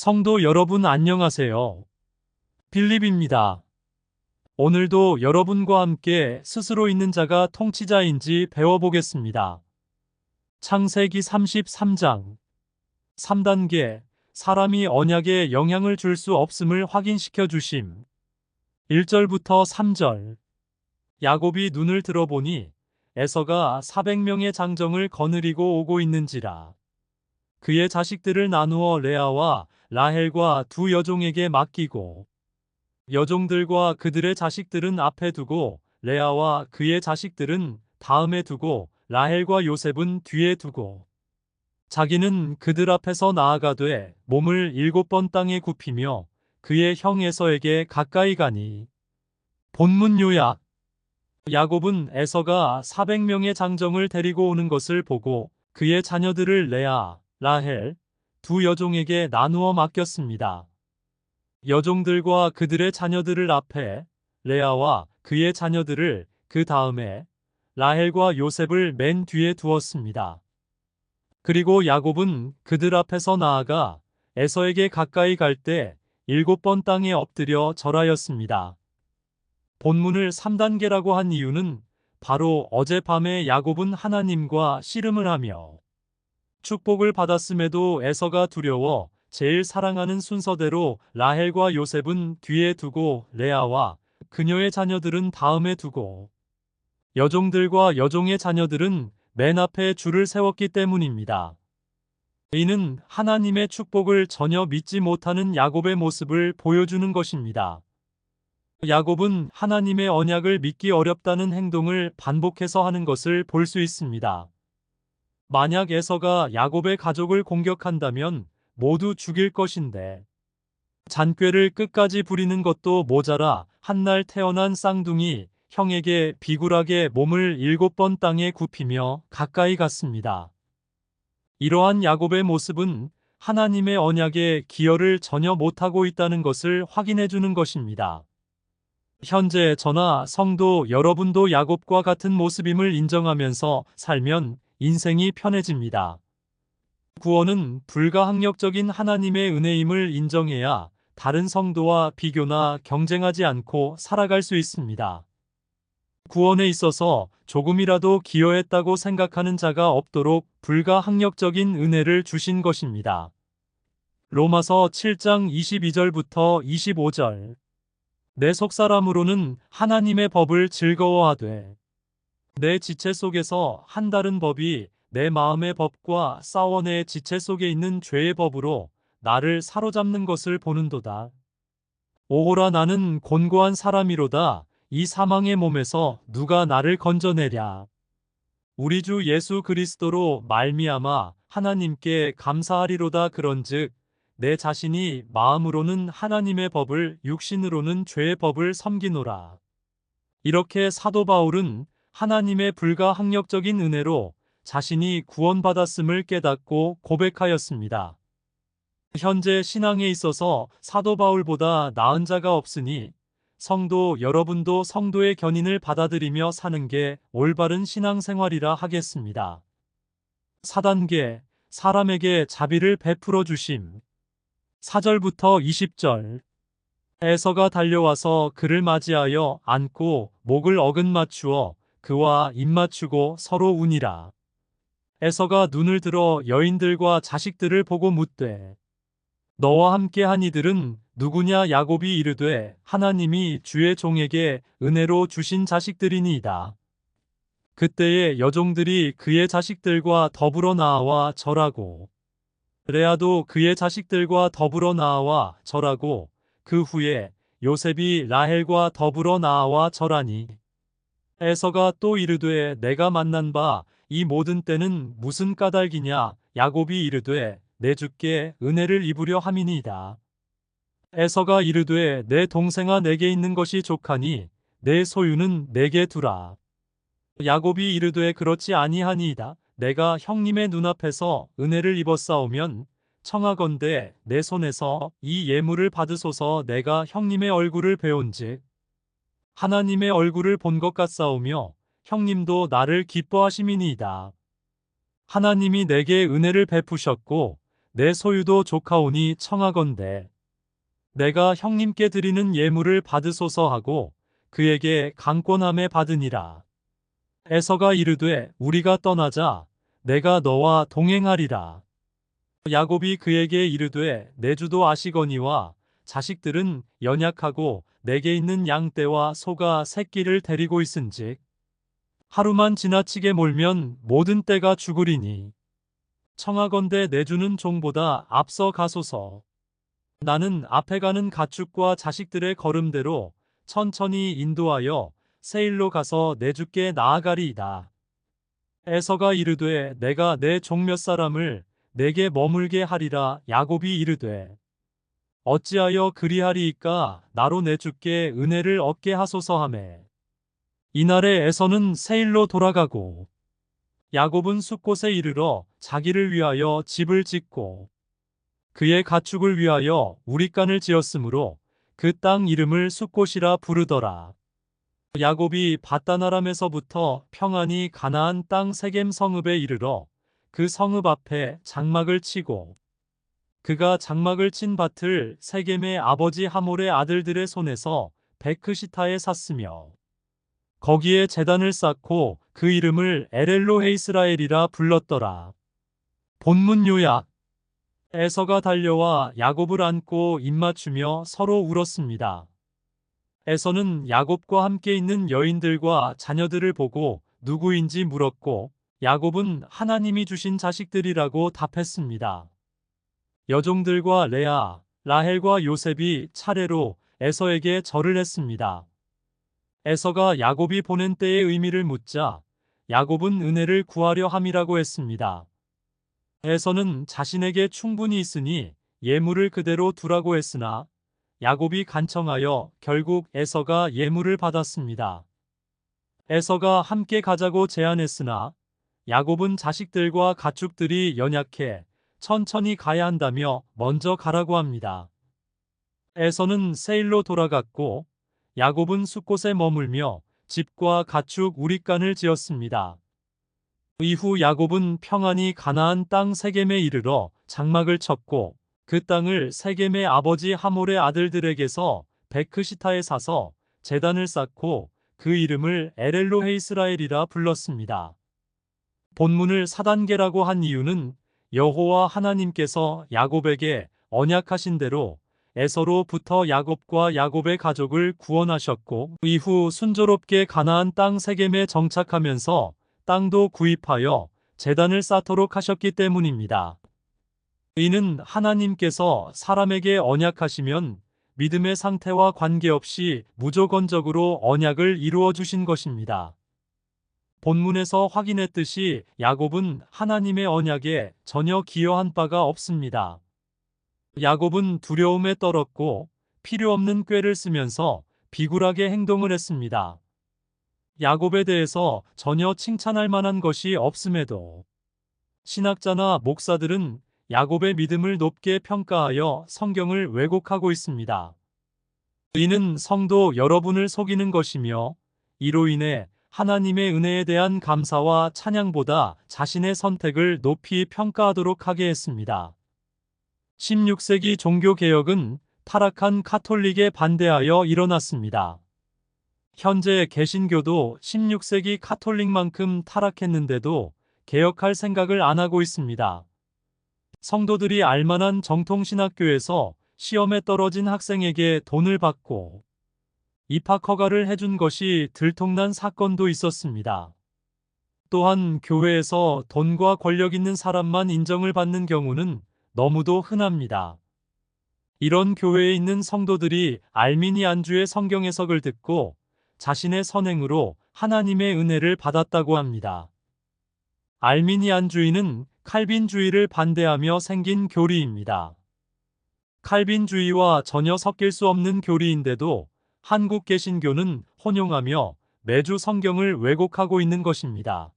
성도 여러분 안녕하세요. 빌립입니다. 오늘도 여러분과 함께 스스로 있는 자가 통치자인지 배워보겠습니다. 창세기 33장 3단계 사람이 언약에 영향을 줄 수 없음을 확인시켜 주심. 1절부터 3절 야곱이 눈을 들어보니 에서가 400명의 장정을 거느리고 오고 있는지라. 그의 자식들을 나누어 레아와 라헬과 두 여종에게 맡기고 여종들과 그들의 자식들은 앞에 두고 레아와 그의 자식들은 다음에 두고 라헬과 요셉은 뒤에 두고 자기는 그들 앞에서 나아가되 몸을 7번 땅에 굽히며 그의 형 에서에게 가까이 가니. 본문 요약. 야곱은 에서가 400명의 장정을 데리고 오는 것을 보고 그의 자녀들을 레아, 라헬, 두 여종에게 나누어 맡겼습니다. 여종들과 그들의 자녀들을 앞에, 레아와 그의 자녀들을 그 다음에, 라헬과 요셉을 맨 뒤에 두었습니다. 그리고 야곱은 그들 앞에서 나아가 에서에게 가까이 갈 때 7번 땅에 엎드려 절하였습니다. 본문을 3단계라고 한 이유는 바로 어젯밤에 야곱은 하나님과 씨름을 하며 축복을 받았음에도 에서가 두려워 제일 사랑하는 순서대로 라헬과 요셉은 뒤에 두고 레아와 그녀의 자녀들은 다음에 두고 여종들과 여종의 자녀들은 맨 앞에 줄을 세웠기 때문입니다. 이는 하나님의 축복을 전혀 믿지 못하는 야곱의 모습을 보여주는 것입니다. 야곱은 하나님의 언약을 믿기 어렵다는 행동을 반복해서 하는 것을 볼 수 있습니다. 만약 에서가 야곱의 가족을 공격한다면 모두 죽일 것인데 잔꾀를 끝까지 부리는 것도 모자라 한날 태어난 쌍둥이 형에게 비굴하게 몸을 7번 땅에 굽히며 가까이 갔습니다. 이러한 야곱의 모습은 하나님의 언약에 기여를 전혀 못하고 있다는 것을 확인해 주는 것입니다. 현재 저나 성도 여러분도 야곱과 같은 모습임을 인정하면서 살면 인생이 편해집니다. 구원은 불가항력적인 하나님의 은혜임을 인정해야 다른 성도와 비교나 경쟁하지 않고 살아갈 수 있습니다. 구원에 있어서 조금이라도 기여했다고 생각하는 자가 없도록 불가항력적인 은혜를 주신 것입니다. 로마서 7장 22절부터 25절. 내 속사람으로는 하나님의 법을 즐거워하되 내 지체 속에서 한 다른 법이 내 마음의 법과 싸워 내 지체 속에 있는 죄의 법으로 나를 사로잡는 것을 보는도다. 오호라 나는 곤고한 사람이로다. 이 사망의 몸에서 누가 나를 건져내랴. 우리 주 예수 그리스도로 말미암아 하나님께 감사하리로다. 그런즉 내 자신이 마음으로는 하나님의 법을 육신으로는 죄의 법을 섬기노라. 이렇게 사도 바울은 하나님의 불가항력적인 은혜로 자신이 구원받았음을 깨닫고 고백하였습니다. 현재 신앙에 있어서 사도 바울보다 나은 자가 없으니 성도 여러분도 성도의 견인을 받아들이며 사는 게 올바른 신앙생활이라 하겠습니다. 4단계 사람에게 자비를 베풀어 주심. 4절부터 20절. 에서가 달려와서 그를 맞이하여 안고 목을 어긋맞추어 그와 입맞추고 서로 우니라. 에서가 눈을 들어 여인들과 자식들을 보고 묻되 너와 함께한 이들은 누구냐. 야곱이 이르되 하나님이 주의 종에게 은혜로 주신 자식들이니이다. 그때에 여종들이 그의 자식들과 더불어 나와 절하고 레아도 그의 자식들과 더불어 나와 절하고 그 후에 요셉이 라헬과 더불어 나와 절하니. 에서가 또 이르되 내가 만난 바 이 모든 때는 무슨 까닭이냐. 야곱이 이르되 내 주께 은혜를 입으려 함이니이다. 에서가 이르되 내 동생아 내게 있는 것이 족하니 내 소유는 내게 두라. 야곱이 이르되 그렇지 아니하니이다. 내가 형님의 눈앞에서 은혜를 입었사오면 청하건대 내 손에서 이 예물을 받으소서. 내가 형님의 얼굴을 배온즉 하나님의 얼굴을 본 것 같사오며 형님도 나를 기뻐하심이니이다. 하나님이 내게 은혜를 베푸셨고 내 소유도 조카오니 청하건대 내가 형님께 드리는 예물을 받으소서 하고 그에게 강권함에 받으니라. 에서가 이르되 우리가 떠나자 내가 너와 동행하리라. 야곱이 그에게 이르되 내 주도 아시거니와 자식들은 연약하고 내게 있는 양떼와 소가 새끼를 데리고 있은즉 하루만 지나치게 몰면 모든 떼가 죽으리니 청하건대 내 주는 종보다 앞서 가소서. 나는 앞에 가는 가축과 자식들의 걸음대로 천천히 인도하여 세일로 가서 내 주께 나아가리이다. 에서가 이르되 내가 내 종 몇 사람을 내게 머물게 하리라. 야곱이 이르되 어찌하여 그리하리이까 나로 내 주께 은혜를 얻게 하소서 하매 이날에 에서는 세일로 돌아가고 야곱은 숫곳에 이르러 자기를 위하여 집을 짓고 그의 가축을 위하여 우릿간을 지었으므로 그 땅 이름을 숫곳이라 부르더라. 야곱이 밧다나람에서부터 평안히 가나안 땅 세겜 성읍에 이르러 그 성읍 앞에 장막을 치고 그가 장막을 친 밭을 세겜의 아버지 하몰의 아들들의 손에서 베크시타에 샀으며 거기에 제단을 쌓고 그 이름을 에렐로헤 이스라엘이라 불렀더라. 본문 요약. 에서가 달려와 야곱을 안고 입맞추며 서로 울었습니다. 에서는 야곱과 함께 있는 여인들과 자녀들을 보고 누구인지 물었고 야곱은 하나님이 주신 자식들이라고 답했습니다. 여종들과 레아, 라헬과 요셉이 차례로 에서에게 절을 했습니다. 에서가 야곱이 보낸 때의 의미를 묻자 야곱은 은혜를 구하려 함이라고 했습니다. 에서는 자신에게 충분히 있으니 예물을 그대로 두라고 했으나 야곱이 간청하여 결국 에서가 예물을 받았습니다. 에서가 함께 가자고 제안했으나 야곱은 자식들과 가축들이 연약해 천천히 가야 한다며 먼저 가라고 합니다. 에서는 세일로 돌아갔고 야곱은 숫곳에 머물며 집과 가축 우릿간을 지었습니다. 이후 야곱은 평안히 가나안 땅 세겜에 이르러 장막을 쳤고 그 땅을 세겜의 아버지 하몰의 아들들에게서 베크시타에 사서 제단을 쌓고 그 이름을 에렐로헤 이스라엘이라 불렀습니다. 본문을 4단계라고 한 이유는 여호와 하나님께서 야곱에게 언약하신 대로 에서로부터 야곱과 야곱의 가족을 구원하셨고 이후 순조롭게 가나안 땅 세겜에 정착하면서 땅도 구입하여 제단을 쌓도록 하셨기 때문입니다. 이는 하나님께서 사람에게 언약하시면 믿음의 상태와 관계없이 무조건적으로 언약을 이루어 주신 것입니다. 본문에서 확인했듯이 야곱은 하나님의 언약에 전혀 기여한 바가 없습니다. 야곱은 두려움에 떨었고 필요 없는 꾀를 쓰면서 비굴하게 행동을 했습니다. 야곱에 대해서 전혀 칭찬할 만한 것이 없음에도 신학자나 목사들은 야곱의 믿음을 높게 평가하여 성경을 왜곡하고 있습니다. 이는 성도 여러분을 속이는 것이며 이로 인해 하나님의 은혜에 대한 감사와 찬양보다 자신의 선택을 높이 평가하도록 하게 했습니다. 16세기 종교개혁은 타락한 카톨릭에 반대하여 일어났습니다. 현재 개신교도 16세기 카톨릭만큼 타락했는데도 개혁할 생각을 안 하고 있습니다. 성도들이 알만한 정통신학교에서 시험에 떨어진 학생에게 돈을 받고 입학 허가를 해준 것이 들통난 사건도 있었습니다. 또한 교회에서 돈과 권력 있는 사람만 인정을 받는 경우는 너무도 흔합니다. 이런 교회에 있는 성도들이 알미니안주의 성경 해석을 듣고 자신의 선행으로 하나님의 은혜를 받았다고 합니다. 알미니안주의는 칼빈주의를 반대하며 생긴 교리입니다. 칼빈주의와 전혀 섞일 수 없는 교리인데도 한국 개신교는 혼용하며 매주 성경을 왜곡하고 있는 것입니다.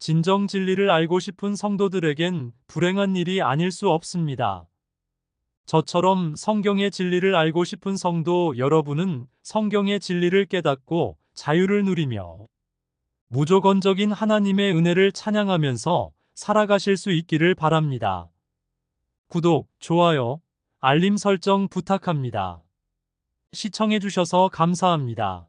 진정 진리를 알고 싶은 성도들에겐 불행한 일이 아닐 수 없습니다. 저처럼 성경의 진리를 알고 싶은 성도 여러분은 성경의 진리를 깨닫고 자유를 누리며 무조건적인 하나님의 은혜를 찬양하면서 살아가실 수 있기를 바랍니다. 구독, 좋아요, 알림 설정 부탁합니다. 시청해주셔서 감사합니다.